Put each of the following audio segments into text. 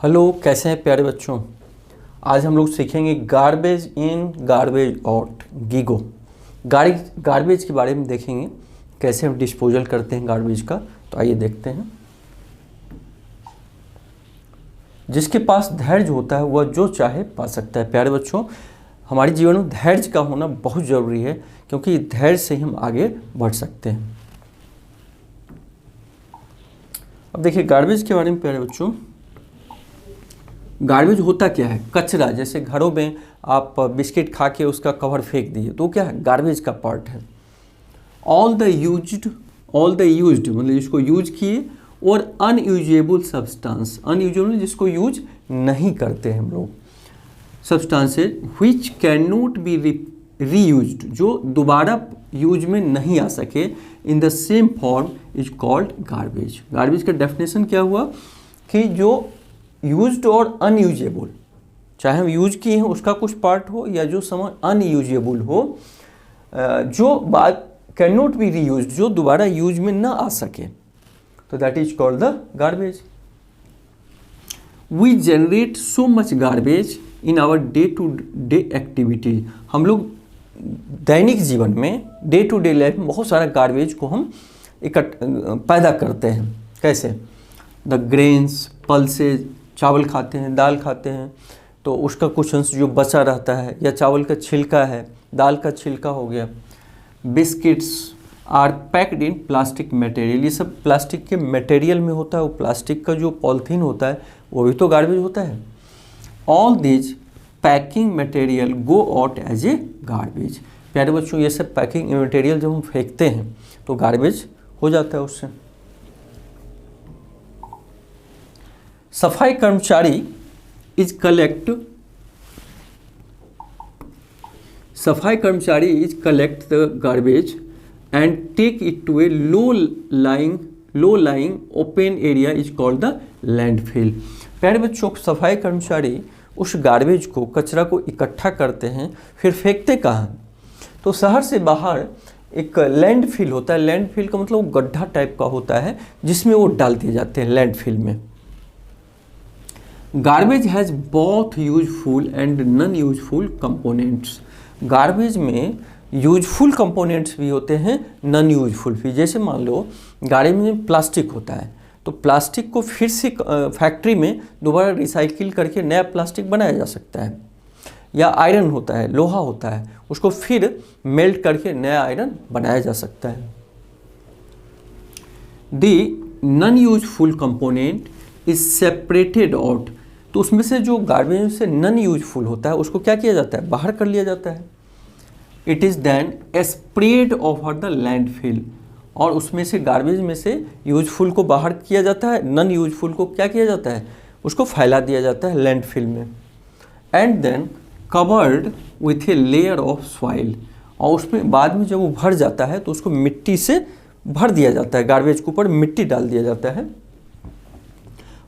Hello, कैसे हैं प्यारे बच्चों। आज हम लोग सीखेंगे garbage in garbage out, GIGO. Garbage के बारे में देखेंगे, कैसे हम डिस्पोजल करते हैं गार्बेज का। तो आइए देखते हैं। जिसके पास धैर्य होता है वह जो चाहे पा सकता है। प्यारे बच्चों, हमारे जीवन में धैर्य का होना बहुत ज़रूरी है, क्योंकि धैर्य से ही हम आगे बढ़ सकते हैं। अब देखिए गार्बेज के बारे में प्यारे बच्चों। गार्बेज होता क्या है? कचरा। जैसे घरों में आप बिस्किट खा के उसका कवर फेंक दिए तो क्या है? गार्बेज का पार्ट है। ऑल द यूज्ड मतलब जिसको यूज किए, और अनयूजेबल सब्सटेंस, अनयूजेबल जिसको यूज नहीं करते हम लोग, substances which can not be reused, जो दोबारा यूज में नहीं आ सके, in the same form is called garbage. Garbage का डेफिनेशन क्या हुआ कि जो यूज्ड और अनयूजेबल, चाहे हम यूज किए हैं उसका कुछ पार्ट हो, या जो सामान अनयूजेबल हो, जो बात कैन नॉट बी रीयूज्ड, जो दोबारा यूज में ना आ सके, तो that is called the garbage. We generate so much garbage in our day to day activities. हम लोग दैनिक जीवन में, डे टू डे लाइफ में बहुत सारा गार्बेज को हम पैदा करते हैं। कैसे? द ग्रेन्स, पल्सेज, चावल खाते हैं, दाल खाते हैं, तो उसका कुछ अंश जो बचा रहता है, या चावल का छिलका है, दाल का छिलका हो गया। Biscuits are packed in plastic material, ये सब प्लास्टिक के मटेरियल में होता है। वो प्लास्टिक का जो पॉलीथीन होता है वो भी तो गार्बेज होता है। All this packing material go out as a garbage. प्यारे बच्चों, ये सब पैकिंग मटेरियल जब हम फेंकते हैं तो गार्बेज हो जाता है उससे। सफाई कर्मचारी is collect the garbage and take it to a low lying open area is called the landfill. प्यारे बच्चों, सफाई कर्मचारी उस गार्बेज को, कचरा को इकट्ठा करते हैं, फिर फेंकते कहाँ? तो शहर से बाहर एक लैंडफिल होता है। लैंडफिल का मतलब गड्ढा टाइप का होता है, जिसमें वो डाल दिए जाते हैं लैंडफिल में। Garbage has both useful and non useful components. Garbage में यूजफुल कंपोनेंट्स भी होते हैं, नॉन यूजफुल भी। जैसे मान लो गार्बेज में प्लास्टिक होता है, तो प्लास्टिक को फिर से फैक्ट्री में दोबारा रिसाइकिल करके नया प्लास्टिक बनाया जा सकता है। या आयरन होता है, लोहा होता है, उसको फिर मेल्ट करके नया आयरन बनाया जा सकता है। The non useful component is separated out. तो उसमें से जो गार्बेज से नॉन यूजफुल होता है उसको क्या किया जाता है? बाहर कर लिया जाता है। It is then spread over the landfill. और उसमें से, गार्बेज में से यूजफुल को बाहर किया जाता है, नॉन यूजफुल को क्या किया जाता है? उसको फैला दिया जाता है लैंडफिल में। And then covered with a layer of soil. और उसमें बाद में जब वो भर जाता है तो उसको मिट्टी से भर दिया जाता है, गार्बेज के ऊपर मिट्टी डाल दिया जाता है।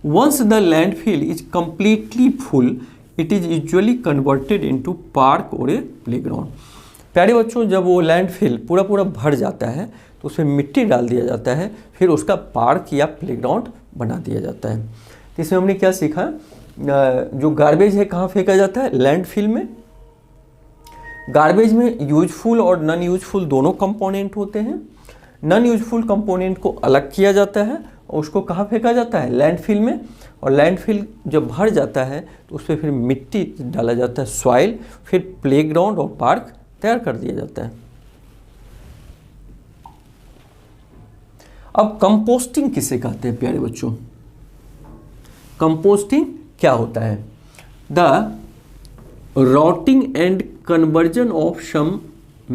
Once the landfill is completely full, it is usually converted into park or a playground. प्यारे बच्चों, जब वो लैंडफिल पूरा भर जाता है तो उसमें मिट्टी डाल दिया जाता है, फिर उसका पार्क या प्लेग्राउंड बना दिया जाता है। तो इसमें हमने क्या सीखा? जो गार्बेज है कहाँ फेंका जाता है? लैंडफिल में। गार्बेज में यूजफुल और नॉन यूजफुल दोनों कंपोनेंट होते हैं। नॉन यूजफुल कंपोनेंट को अलग किया जाता है और उसको कहाँ फेंका जाता है? लैंडफिल में। और लैंडफिल जब भर जाता है तो उस पर फिर मिट्टी डाला जाता है, सॉइल, फिर प्लेग्राउंड और पार्क तैयार कर दिया जाता है। अब कंपोस्टिंग किसे कहते हैं प्यारे बच्चों? कंपोस्टिंग क्या होता है? The rotting and conversion of some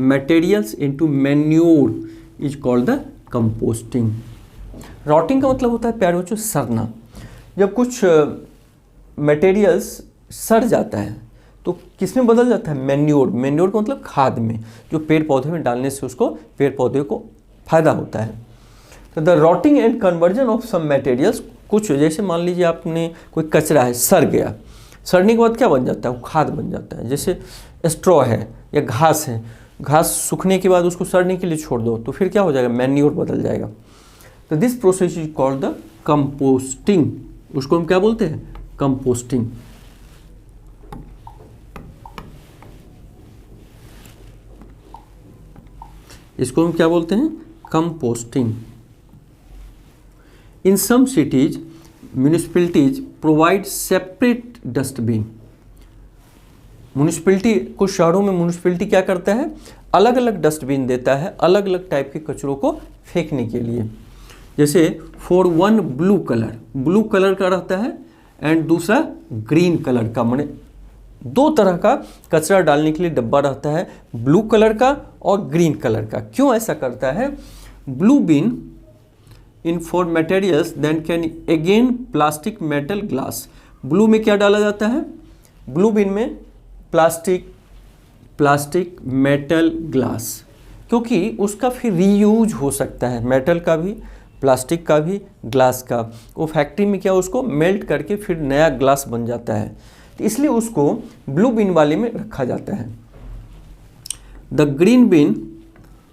materials into manure is called the composting. Rotting का मतलब होता है प्यारे बच्चों सड़ना। जब कुछ मटेरियल्स सड़ जाता है तो किस में बदल जाता है? मैन्योर। मैन्योर का मतलब खाद में, जो पेड़ पौधे में डालने से उसको, पेड़ पौधे को फायदा होता है। तो the rotting and conversion of some materials, कुछ जैसे मान लीजिए आपने कोई कचरा है, सड़ गया, सड़ने के बाद क्या बन जाता है? वो खाद बन जाता है। जैसे स्ट्रॉ है या घास है, घास सूखने के बाद उसको सड़ने के लिए छोड़ दो तो फिर क्या हो जाएगा? मैन्योर बदल जाएगा। तो this process is called the composting. उसको हम क्या बोलते हैं? कंपोस्टिंग। इसको हम क्या बोलते हैं? Composting. In some cities municipalities provide separate dustbin. Municipality, कुछ शहरों में म्यूनिसिपैलिटी क्या करता है, अलग अलग डस्टबिन देता है अलग अलग टाइप के कचरों को फेंकने के लिए। जैसे फॉर वन ब्लू कलर का रहता है एंड दूसरा ग्रीन कलर का, माने दो तरह का कचरा डालने के लिए डब्बा रहता है, ब्लू कलर का और ग्रीन कलर का। क्यों ऐसा करता है? Blue bin in for materials then can again plastic metal glass. Blue में क्या डाला जाता है? ब्लू बिन में प्लास्टिक मेटल ग्लास, क्योंकि उसका फिर रीयूज हो सकता है, मेटल का भी प्लास्टिक का भी ग्लास का। वो फैक्ट्री में क्या उसको मेल्ट करके फिर नया ग्लास बन जाता है, तो इसलिए उसको ब्लू बिन वाले में रखा जाता है। The green bin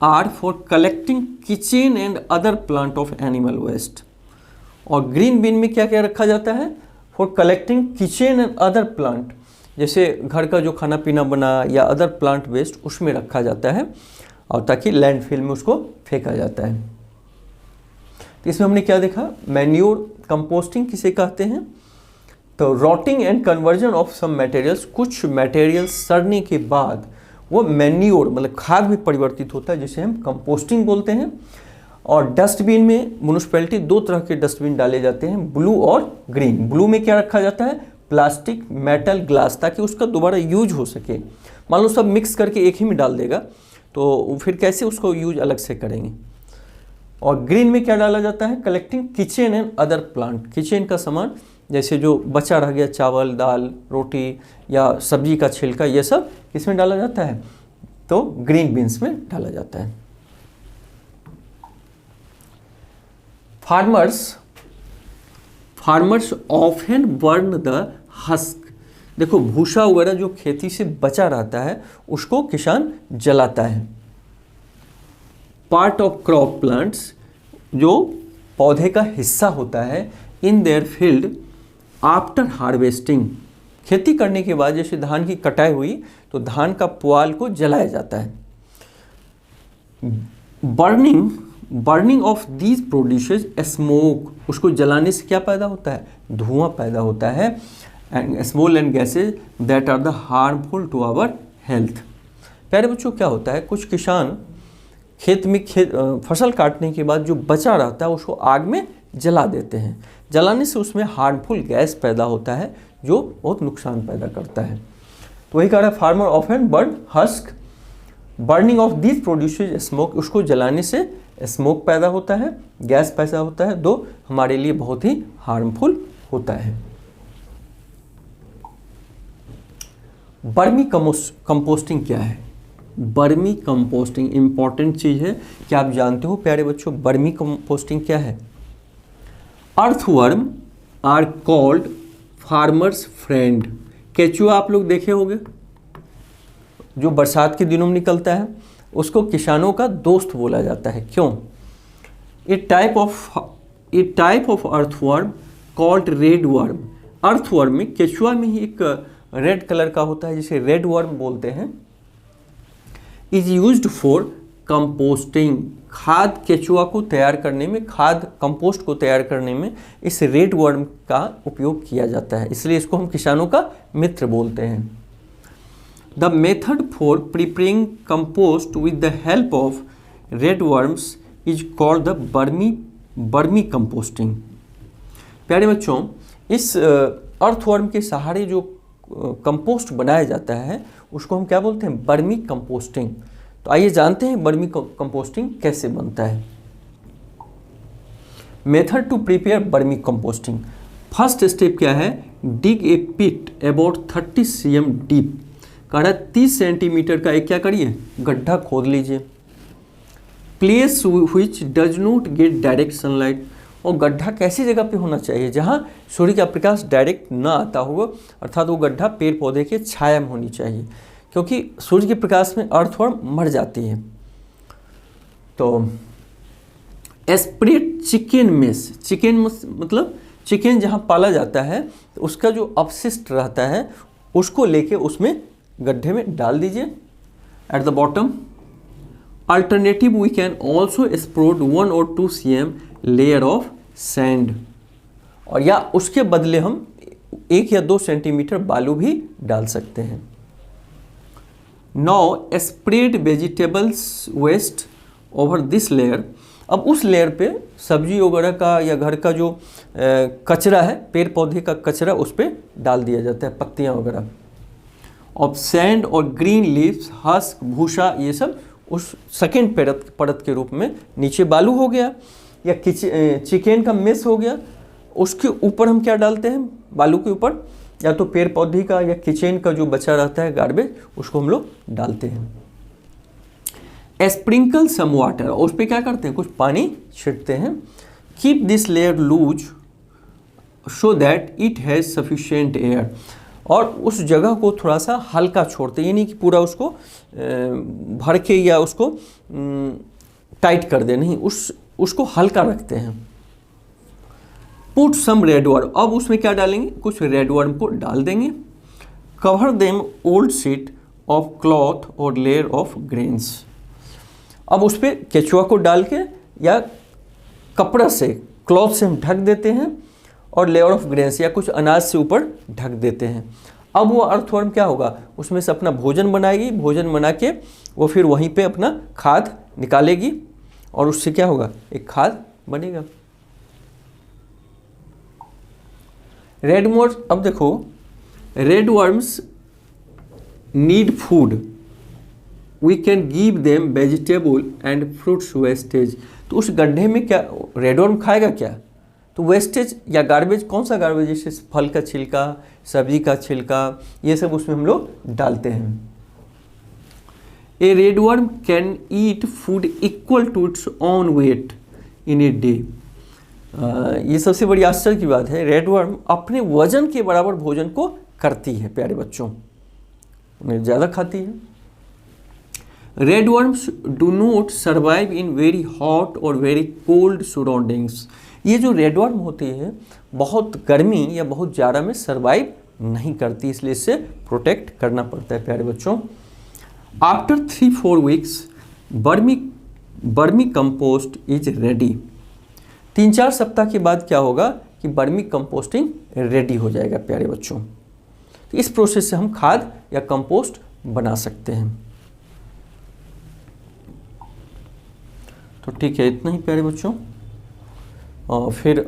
are for collecting kitchen and other plant of animal waste. और ग्रीन बिन में क्या क्या रखा जाता है? For collecting kitchen and other plant, जैसे घर का जो खाना पीना बना या अदर प्लांट वेस्ट उसमें रखा जाता है, और ताकि लैंडफिल में उसको फेंका जाता है। तो इसमें हमने क्या देखा? मैन्योर कंपोस्टिंग किसे कहते हैं? तो rotting and conversion of some materials, कुछ मटेरियल्स सड़ने के बाद वो मैन्योर मतलब खाद में परिवर्तित होता है, जिसे हम कंपोस्टिंग बोलते हैं। और डस्टबिन में म्यूनिसिपैलिटी दो तरह के डस्टबिन डाले जाते हैं, ब्लू और ग्रीन। ब्लू में क्या रखा जाता है? प्लास्टिक मेटल ग्लास, ताकि उसका दोबारा यूज हो सके। मान लो सब मिक्स करके एक ही में डाल देगा तो फिर कैसे उसको यूज अलग से करेंगे। और ग्रीन में क्या डाला जाता है? Collecting kitchen and other plant, kitchen का सामान जैसे जो बचा रह गया, चावल दाल रोटी या सब्जी का छिलका, ये सब किसमें डाला जाता है? तो ग्रीन बीन्स में डाला जाता है। Farmers often burn the husk. देखो भूसा वगैरह जो खेती से बचा रहता है उसको किसान जलाता है। पार्ट ऑफ क्रॉप प्लांट्स, जो पौधे का हिस्सा होता है, in their field after harvesting, खेती करने के बाद जैसे धान की कटाई हुई तो धान का पुआल को जलाया जाता है। Burning of these produces smoke, उसको जलाने से क्या पैदा होता है? धुआं पैदा होता है। And small and gases that are the harmful to our health. प्यारे बच्चों, क्या होता है, कुछ किसान खेत में फसल काटने के बाद जो बचा रहता है उसको आग में जला देते हैं। जलाने से उसमें हार्मफुल गैस पैदा होता है जो बहुत नुकसान पैदा करता है। तो वही कह रहा है, farmer often burn husk, burning of this produces smoke, उसको जलाने से स्मोक पैदा होता है, गैस पैदा होता है, जो हमारे लिए बहुत ही हार्मफुल होता है। बर्मी कंपोस्टिंग क्या है? बर्मी कंपोस्टिंग इंपॉर्टेंट चीज़ है। क्या आप जानते हो प्यारे बच्चों बर्मी कंपोस्टिंग क्या है? Earthworm are called farmers friend. केचुआ आप लोग देखे होंगे, जो बरसात के दिनों में निकलता है, उसको किसानों का दोस्त बोला जाता है। क्यों? A type of earthworm called red worm. Earthworm में, केचुआ में ही एक रेड कलर का होता है जिसे रेड वर्म बोलते हैं। इज यूज्ड फॉर कंपोस्टिंग, खाद केचुआ को तैयार करने में, खाद कंपोस्ट को तैयार करने में इस रेड वर्म का उपयोग किया जाता है, इसलिए इसको हम किसानों का मित्र बोलते हैं। The method for preparing compost with the help of red worms is called the बर्मी कंपोस्टिंग। प्यारे बच्चों, इस अर्थवर्म के सहारे जो कंपोस्ट बनाया जाता है उसको हम क्या बोलते हैं? बर्मी कंपोस्टिंग। तो आइए जानते हैं बर्मी कंपोस्टिंग कैसे बनता है। मेथड टू प्रिपेयर बर्मी कंपोस्टिंग। फर्स्ट स्टेप क्या है? डिग ए पिट अबाउट 30 cm डीप। कह रहा है 30 सेंटीमीटर का एक क्या करिए? गड्ढा खोद लीजिए। Place which does not get direct sunlight, और गड्ढा कैसी जगह पे होना चाहिए? जहाँ सूर्य का प्रकाश डायरेक्ट ना आता हो, अर्थात वो गड्ढा पेड़ पौधे के छाया में होनी चाहिए, क्योंकि सूर्य के प्रकाश में अर्थवर्म मर जाती है। तो स्प्रेड चिकन मेस, चिकन मतलब चिकन जहाँ पाला जाता है तो उसका जो अपशिष्ट रहता है उसको लेके उसमें गड्ढे में डाल दीजिए at the bottom. Alternative we can also spread 1 or 2 cm layer of sand, और या उसके बदले हम 1 या 2 सेंटीमीटर बालू भी डाल सकते हैं। Now spread vegetables waste over this layer. अब उस लेयर पे सब्जी वगैरह का या घर का जो कचरा है, पेड़ पौधे का कचरा, उस पर डाल दिया जाता है, पत्तियाँ वगैरह। ऑफ सैंड और ग्रीन लीव्स, हस्क, भूसा, ये सब उस सेकेंड परत के रूप में। नीचे बालू हो गया या चिकन का मेस हो गया, उसके ऊपर हम क्या डालते हैं, बालू के ऊपर या तो पेड़ पौधे का या किचन का जो बचा रहता है गार्बेज, उसको हम लोग डालते हैं। स्प्रिंकल सम वाटर, और उस पर क्या करते हैं, कुछ पानी छिड़कते हैं। Keep this layer lose so that it has sufficient air, और उस जगह को थोड़ा सा हल्का छोड़ते हैं, ये नहीं कि पूरा उसको भर के या उसको टाइट कर दे, नहीं, उसको हल्का रखते हैं। पुट सम रेडवर्म, अब उसमें क्या डालेंगे, कुछ रेडवर्म को डाल देंगे। Cover them old sheet of cloth और लेयर ऑफ ग्रेन्स, अब उस पर केचुआ को डाल के या कपड़ा से, क्लॉथ से हम ढक देते हैं, और लेयर ऑफ ग्रेन्स या कुछ अनाज से ऊपर ढक देते हैं। अब वो अर्थवर्म क्या होगा, उसमें से अपना भोजन बनाएगी, भोजन बना के वो फिर वहीं पे अपना खाद निकालेगी, और उससे क्या होगा, एक खाद बनेगा। रेड वर्म्स, अब देखो, red worms need food, we can give them vegetable and fruits wastage. तो उस गड्ढे में क्या रेड वर्म खाएगा क्या, तो वेस्टेज या गार्बेज, कौन सा गार्बेज, जैसे फल का छिलका, सब्जी का छिलका, ये सब उसमें हम लोग डालते हैं। A red worm can eat food equal to its own weight in a day. ये सबसे बड़ी आश्चर्य की बात है, रेडवर्म अपने वजन के बराबर भोजन को करती है प्यारे बच्चों, उन्हें ज़्यादा खाती है। Red worms do not survive in very hot और वेरी कोल्ड सराउंडिंग्स। ये जो रेडवर्म होती है बहुत गर्मी या बहुत जाड़ा में सर्वाइव नहीं करती, इसलिए इससे प्रोटेक्ट करना पड़ता है प्यारे बच्चों। आफ्टर 3-4 वीक्स बर्मी कंपोस्ट इज रेडी। 3-4 सप्ताह के बाद क्या होगा कि बर्मी कंपोस्टिंग रेडी हो जाएगा प्यारे बच्चों। तो इस प्रोसेस से हम खाद या कंपोस्ट बना सकते हैं। तो ठीक है, इतना ही प्यारे बच्चों, और फिर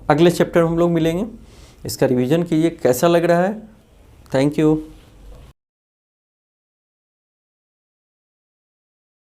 अगले चैप्टर हम लोग मिलेंगे। इसका रिवीजन कीजिए, कैसा लग रहा है। Thank you.